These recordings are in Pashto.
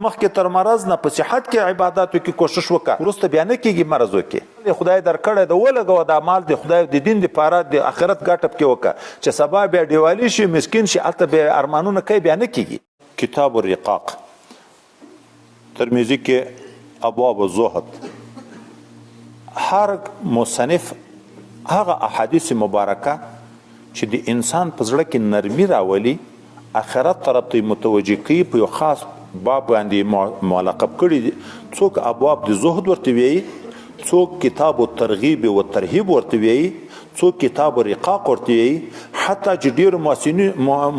مخکې تر مرض نه په صحت کې عباداتو کې کوشش وکړه، وروسته بیا نه کېږي مرض وکړي. خدای درکړی د ولګوه دا مال د خدای د دین دپاره د آخرت ګټه پکې وکړه چې سبا بیا ډیوالي شي مسکین شي هلته بیا ارمانونه کوي بیا نه کېږي. کتاب الرقاق ترمذي کې ابواب الزهد، هر مصنف هغه احادیث مبارکه چې د انسان په زړه کې نرمي راولي آخرت طرف ته متوجه کوي په یو خاص باب باندې معلقب کړي دي. څوک ابواب د زهد ورته وایي، څوک کتاب الترغیب و ترهیب ورته وایي، څوک کتاب الرقاق ورته وایي. حتی چې ډېرو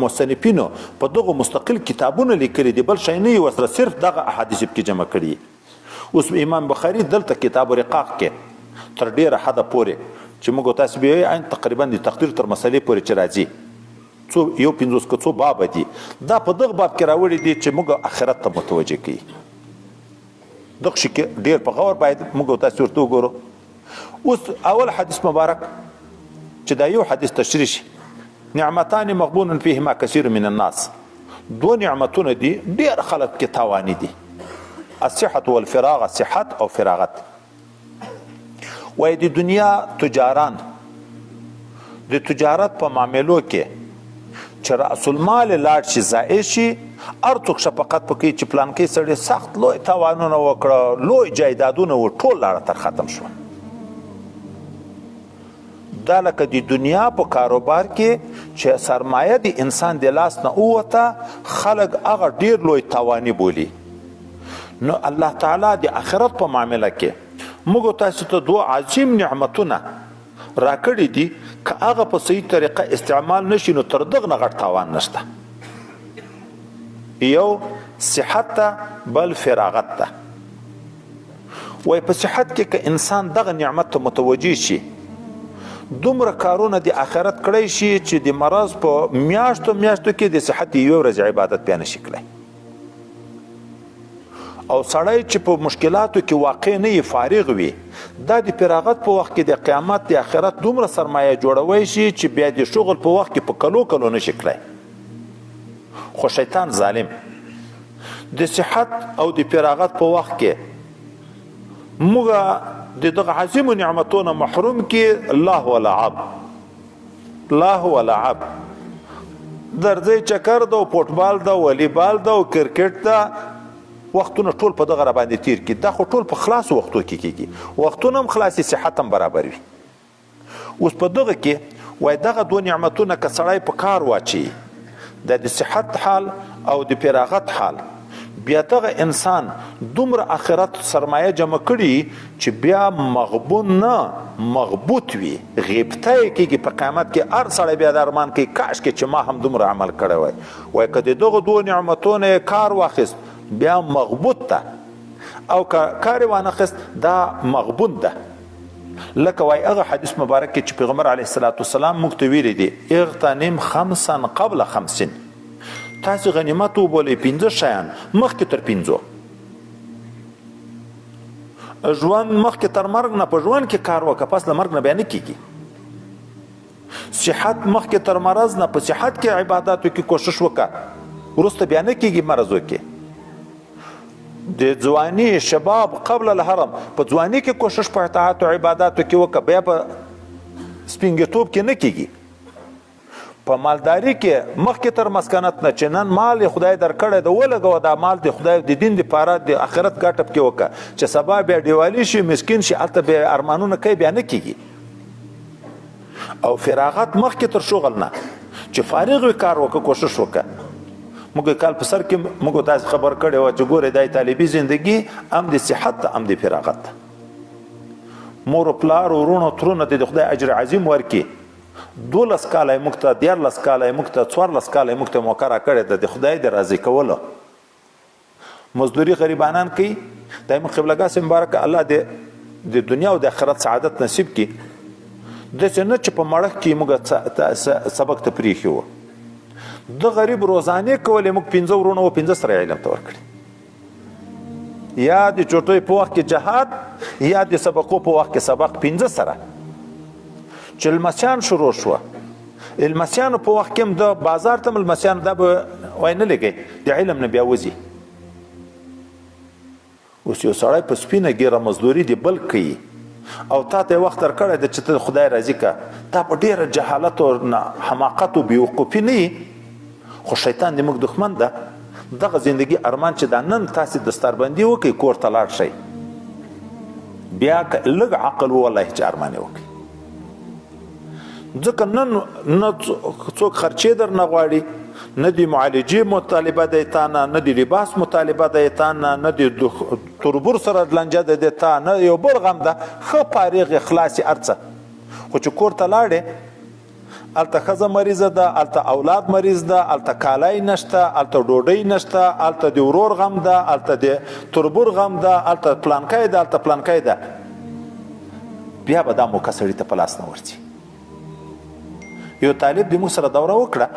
مصنفینو په دغه مستقل کتابونه لیکلي دي، بل شی نه یې ورسره صرف دغه احادیث پکې جمع کړي. اوس امام بخاري دلته کتاب الرقاق کې تر ډېره حده پورې چې موږ تاسو به عین تقریبا د تقدیر تر مسلې پورې چې راځي څو یو 50 که څو باب دي، دا په دغه باب کې راوړي دي چې موږ آخرت ته متوجه کوي. دغه شي کې ډېر په غور باید موږ تاسو ورته وګورو. اوس اول حدیث مبارک چې دا یو حدیث تشریح شي، نعمتان مغبون فيهما كثير من الناس، دو نعمتونه دي ډېر خلک کې تاواني دي، الصحة والفراغ، صحت او فراغت. وای د دنیا تجاران د تجارت په معاملو کې چې رأس المال لاړ شي ضایع شي، هر څوک شفقت پکې چې پلان کې سړی سخت لوی تاوانونه وکړه، لوی جایدادونه و ټول لاړه تر ختم شو. دا لکه د دنیا په کاروبار کې چې سرمایه د انسان د لاس نه ووته خلک هغه ډیر لوی تاواني بولي. نو الله تعالی د آخرت په معامله کې موږ تاسو ته دوه عظیم نعمتونه راکړي دي، که هغه په صحیح طریقه استعمال نشي نو تر دغه نه غټ تاوان نشته. یو صحت ته، بل فراغت ته. وای په صحت کې که انسان دغه نعمت ته متوجه شي، دومره کارونه د آخرت کړی شي چې د مرض په میاشتو کې د صحت یو ورځ عبادت بیا نشي کړی. او سړی چې په مشکلاتو کې واقع نه یې فارغ وي، دا د فراغت په وخت کې د قیامت د آخرت دومره سرمایه جوړوي شي چې بیا د شغل په وخت کې په کلو نشي کړی. خو شیطان ظالم د صحت او د فراغت په وخت کې موږ د دغه عظیمو نعمتونو محروم کې الله ولعب الله ولعب درځي چکر ده، فوټبال ده، والیبال ده او کرکټ ده، وختونه ټول په دغه را باندې تیر کی. دا خو ټول په خلاص وختو کې کیږي، وختونه هم خلاصي، صحت هم برابر وي. اوس په دغه کې وای دغه دوه نعمتونه که سړی په کار واچي، د صحت حال او د فراغت حال، بیا دغه انسان دومره آخرت سرمایه جمع کړي چې بیا مغبون نه مغبوط وي، غیبته کېږي په قیامت کې. هر سړی بیا د ارمان کوي کاش کې چې ما هم دومره عمل کړی وای. وای که د دغه دوه نعمتونه کار واخیست بیا مغبوط ده، او که کار وانه خست دا مغبون ده. لکه وای هغه حدیث مبارک کې چې پیغمبر علیه الصلاة والسلام موږ ته ویلي دي، اغتنم خمسا قبل خمسین، تاسو غنیمت وبولئ 5 شیان مخکې تر 5. ژوند مخکې تر مرګ نه په ژوند کې کار وکړه، پس له مرګ نه بیا نه کېږي. صحت مخکې تر مرض نه په صحت کې عباداتو کې کوشش وکړه، وروسته بیا نه کېږي مرض وکړي. د ځواني شباب قبل الحرم، په ځواني کې کوشش په اطاعت او عباداتو کې وکړه، بیا په سپینګتوب کې نه کېږي. په مالداري کې مخکې تر مسکنت نه چې نن مال خدای درکړی د ولګوه، دا مال د خدای د دین دپاره د آخرت ګټه پکې وکړه چې سبا بیا ډیوالي شي مسکین شي هلته بیا ارمانونه کوي بیا نه کېږي. او فراغت مخکې تر شغل نه چې فارغ وي کار وکړه، کوشش وکړه. موږ کال په سر کې موږ تاسو خبر کړی و چې ګورې دای طالبي زندگی هم د صحت هم د فراغت. مور و پلار و ورونو ترونه د خدای اجر عظیم ورکړي، 12 کاله یې موږ ته، 14 کاله یې موږ ته، 14 کاله یې موږ ته مقرره کړې ده د خدای د راضي کولو. مزدوري غریبانان کوي، دایمو قبله ګاه مبارکه الله د دنیا او د آخرت سعادت نصیب کړي. داسې نه چې په مړښت کې موږ سبق ته پرېښي وو. د غریب روزانه کولې موږ 15 ورونه و 15 سره علم ته ورکړي، یا د چوټۍ په وخت کې جهاد، یا د سبقو په وخت کې سبق 15 سره. چې المسیان شروع شو، المسیانو په وخت کې هم د بازار ته المسیان دا به وای نه لګي د علم نه بیا وځي. اوس یو سړی په سپینه ګیره مزدوري دی بل کوي او تا ته وخت درکړی دی چې ته خدای راضي که تا په ډېره جهالت او حماقت او بېوقوفي نه یي خو شیطان د موږ دښمن ده دغه زندگی ارمان چې دا نن تاسې دستاربندي وکړئ کور ته لاړ شئ بیا که لږ عقل والله چې ارمان یې وکړئ ځکه نن نه څوک خرچې در نه غواړي نه د معالجې مطالبه دی تا نه نه د لباس مطالبه دی تا نه نه د تربور سره لنجه دی تا نه یو بل غم ده ښه فارغ خلاصې هر څه خو چې کور ته لاړې هلته ښځه مریضه ده هلته اولاد مریض ده هلته کالی نشته هلته ډوډۍ نشته هلته د ورور غم ده هلته د تربور غم ده هلته پلانکی ده هلته پلانکی ده بیا به دا موقع سړي ته په لاس نه ورځي یو طالب د موږ سره دوره وکړه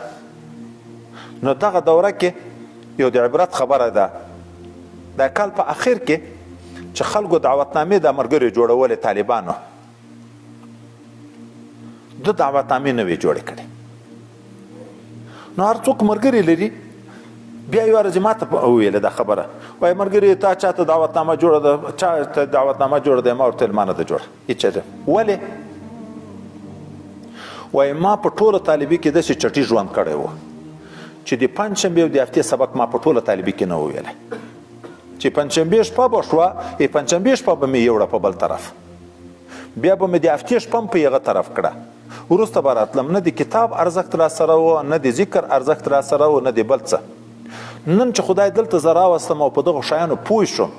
نو دغه دوره کې یو د عبرت خبره ده د کال په اخر کې چې خلکو دعوتنامې د ملګرو جوړولې طالبانو د دعوتنامې نه وې جوړې کړې نو هر څوک ملګري لري بیا یوه ورځې ما ته وویله دا خبره وایي ملګري تا چا ته دعوتنامه جوړه ده چا ته دعوتنامه جوړه ده ما ورته ویل ما نه ده جوړه هېڅ ولې وایي ما په ټوله طالبي کې داسې چټي ژوند کړی و چې د پنجشنبې او د هفتې سبق ما په ټوله طالبي کې نه وویلی چې پنجشنبې شپه به شوه پنجشنبې شپه به مې یوړه په بل طرف بیا به مې د هفتې شپه هم په یغه طرف کړه وروسته به راتلم نه د کتاب ارزښت را سره و نه د ذکر ارزښت را سره و نه د بل څه نن چې خدای دلته زه راوستم او په دغو شیانو پوه شوم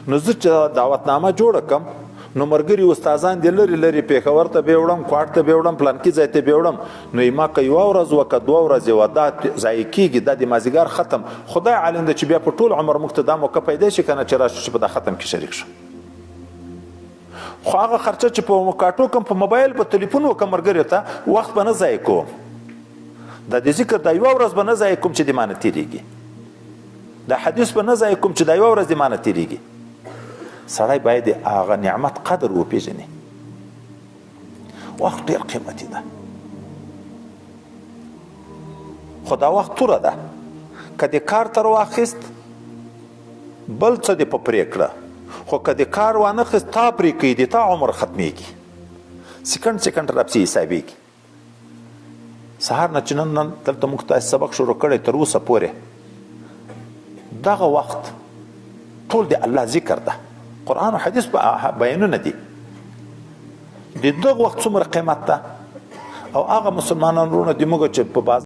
نو زه چې دعوتنامه جوړه کړم نو ملګري استادان دې لرې لرې پېښور ته به یې وړم کوټ ته به یې وړم پلانکي ځای ته به یې وړم نو ما که یوه ورځ وه که دوه ورځې وه دا ضایع کېږي دا د مازدیګر ختم خدای عالم دی چې بیا په ټول عمر موږ ته دا موقع پیدا شي که نه چې راشو چې په دا ختم کې شریک شو خو هغه خرچه چې په کاټو کوم په موبایل په تلیفون وکړم ملګرو ته وخت به نه ضایع کوم دا د ذکر دا یوه ورځ به نه ضایع کوم چې د ما نه تېرېږي دا حدیث به نه ضایع کوم چې دا یوه ورځ د ما نه تېرېږي سړی باید هغه نعمت قدر وپېژني وخت ډېر قیمتي ده خو دا وخت توره ده که د کار تر واخیست بل څه دې په پرېکړه خو که د کار وانخیست تا پرې کوي د تا عمر ختمیږي سکنډ سکنډ راپسې حسابېږي سهار نه چې نن دلته موږ تاسې سبق شروع کړی تر اوسه پورې دغه وخت ټول د الله ذکر ده قرآن و حدیث بیانونه دي د دغه وخت څومره قیمت ده او هغه مسلمانان وروڼه د موږ چې په